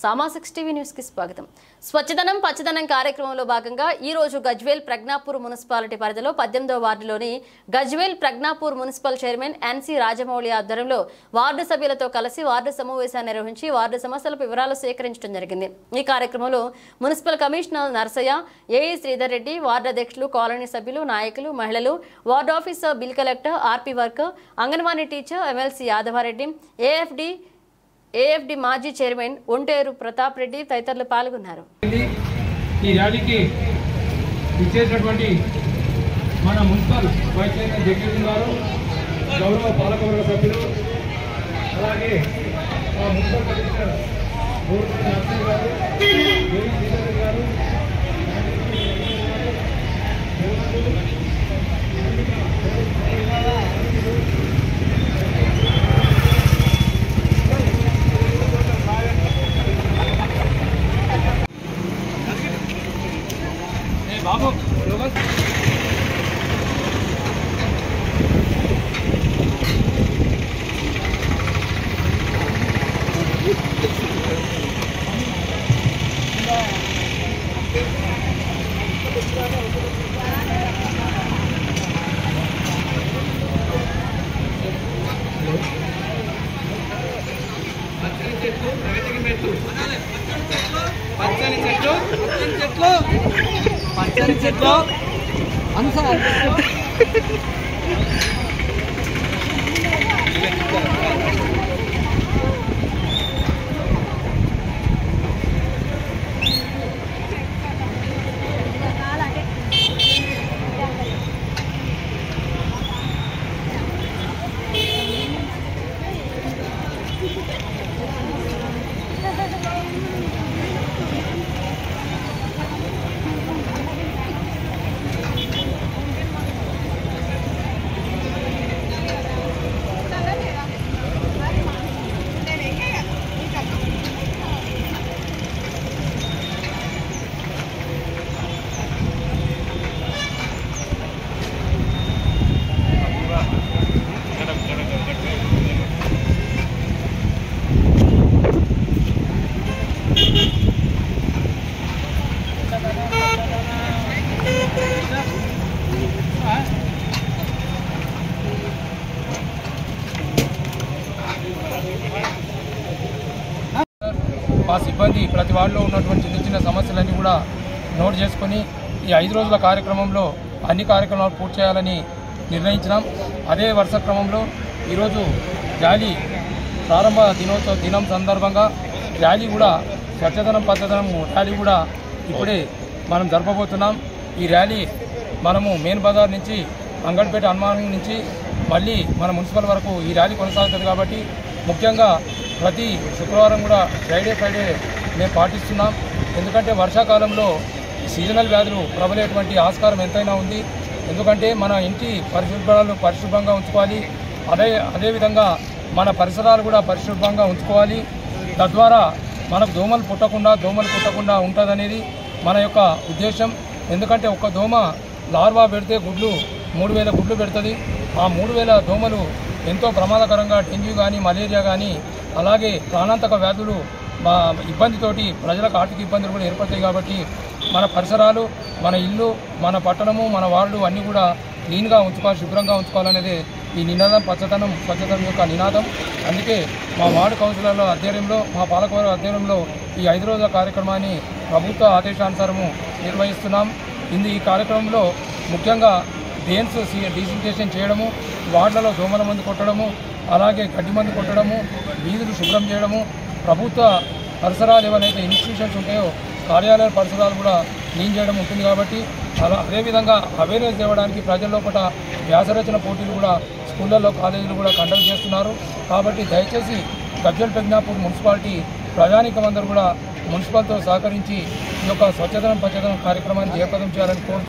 సామాజిక TV news కి స్వాగతం. స్వచ్ఛదనం పచ్చదనం కార్యక్రమంలో భాగంగా ఈ రోజు గజ్వేల్ ప్రజ్ఞాపూర్ మున్సిపాలిటీ పరిధిలో 18వ వార్డులోని గజ్వేల్ ప్రజ్ఞాపూర్ మున్సిపల్ చైర్మన్ ఎన్సి రాజమౌళి ఆధ్వర్యంలో వార్డు సభ్యులతో కలిసి వార్డు సమావేశాన్ని నిర్వహించి వార్డు సమస్యల వివరాలు సేకరించడం జరిగింది. ఈ కార్యక్రమంలో municipal commissioner Narsaiah, AE Sridhar Reddy, ward అధ్యక్షులు, కాలనీ సభ్యులు, నాయకులు, మహిళలు, ward officer, bill collector, RP worker, anganwadi teacher, MLC Yadava Reddy, AFD మాజీ చైర్మన్ ఒంటేరు ప్రతాప్ రెడ్డి తదితరులు పాల్గొన్నారు. ఈ ర్యాలీకి ఇచ్చేసినటువంటి మన మున్సిపల్ వైస్ చైర్మన్ జగదీష్ గారు, గౌరవ పాలకవర్గ సభ్యులు, అలాగే మున్సిపల్ కమిషనర్ నర్సయ్య గారు, ఏవి శ్రీధర్ గారు, బాబు పచ్చని చెట్లు పచ్చని చెట్లు మా సిబ్బంది ప్రతి వార్డులో ఉన్నటువంటి చిన్న చిన్న సమస్యలన్నీ కూడా నోట్ చేసుకొని ఈ 5 రోజుల కార్యక్రమంలో అన్ని కార్యక్రమాలు పూర్తి చేయాలని నిర్ణయించినాం. అదే వరుస క్రమంలో ఈరోజు ర్యాలీ ప్రారంభ దినం సందర్భంగా ర్యాలీ కూడా స్వచ్ఛదనం పచ్చదనం ర్యాలీ కూడా ఇప్పుడే మనం జరపబోతున్నాం. ఈ ర్యాలీ మనము మెయిన్ బజార్ నుంచి అంగడిపేట హనుమాన్ నుంచి మళ్ళీ మన మున్సిపల్ వరకు ఈ ర్యాలీ కొనసాగుతుంది. కాబట్టి ముఖ్యంగా ప్రతి శుక్రవారం కూడా ఫ్రైడే మేము పాటిస్తున్నాం. ఎందుకంటే వర్షాకాలంలో సీజనల్ వ్యాధులు ప్రబలేటువంటి ఆస్కారం ఎంతైనా ఉంది. ఎందుకంటే మన ఇంటి పరిశుభ్రంగా ఉంచుకోవాలి. అదేవిధంగా మన పరిసరాలు కూడా పరిశుభ్రంగా ఉంచుకోవాలి. తద్వారా మనకు దోమలు పుట్టకుండా ఉంటుందనేది మన యొక్క ఉద్దేశం. ఎందుకంటే ఒక దోమ లార్వా పెడితే 3000 గుడ్లు పెడుతుంది. ఆ 3000 దోమలు ఎంతో ప్రమాదకరంగా డెంగ్యూ కానీ, మలేరియా కానీ, అలాగే ప్రాణాంతక వ్యాధులు ఇబ్బందితోటి ప్రజలకు ఆర్థిక ఇబ్బందులు కూడా ఏర్పడతాయి. కాబట్టి మన పరిసరాలు, మన ఇల్లు, మన పట్టణము, మన వార్డు అన్నీ కూడా క్లీన్గా ఉంచుకోవాలి, శుభ్రంగా ఉంచుకోవాలనేది ఈ నినాదం, స్వచ్ఛదనం యొక్క నినాదం. అందుకే మా వార్డు కౌన్సిలర్ల ఆధ్వర్యంలో, మా పాలకవర్గ ఆధ్వర్యంలో ఈ 5 రోజుల కార్యక్రమాన్ని ప్రభుత్వ ఆదేశానుసారము నిర్వహిస్తున్నాం. ఈ కార్యక్రమంలో ముఖ్యంగా డ్రైన్స్ డిసిన్ఫెక్షన్ చేయడము, వార్డులలో దోమల మందు కొట్టడము, అలాగే గడ్డి మందు కొట్టడము, వీధులు శుభ్రం చేయడము, ప్రభుత్వ పరిసరాలు ఏవైతే ఇన్స్టిట్యూషన్స్ ఉంటాయో కార్యాలయాల పరిసరాలు కూడా క్లీన్ చేయడం ఉంటుంది. కాబట్టి అదేవిధంగా అవేర్నెస్ ఇవ్వడానికి ప్రజల లోపల వ్యాసరచన పోటీలు కూడా స్కూళ్ళల్లో, కాలేజీలు కూడా కండక్ట్ చేస్తున్నారు. కాబట్టి దయచేసి గజ్వేల్ ప్రజ్ఞాపూర్ మున్సిపాలిటీ ప్రజానీకం అందరూ కూడా మున్సిపల్తో సహకరించి ఈ యొక్క స్వచ్ఛదనం పచ్చదనం కార్యక్రమాన్ని జయప్రదం చేయాలని కోరుతున్నాను.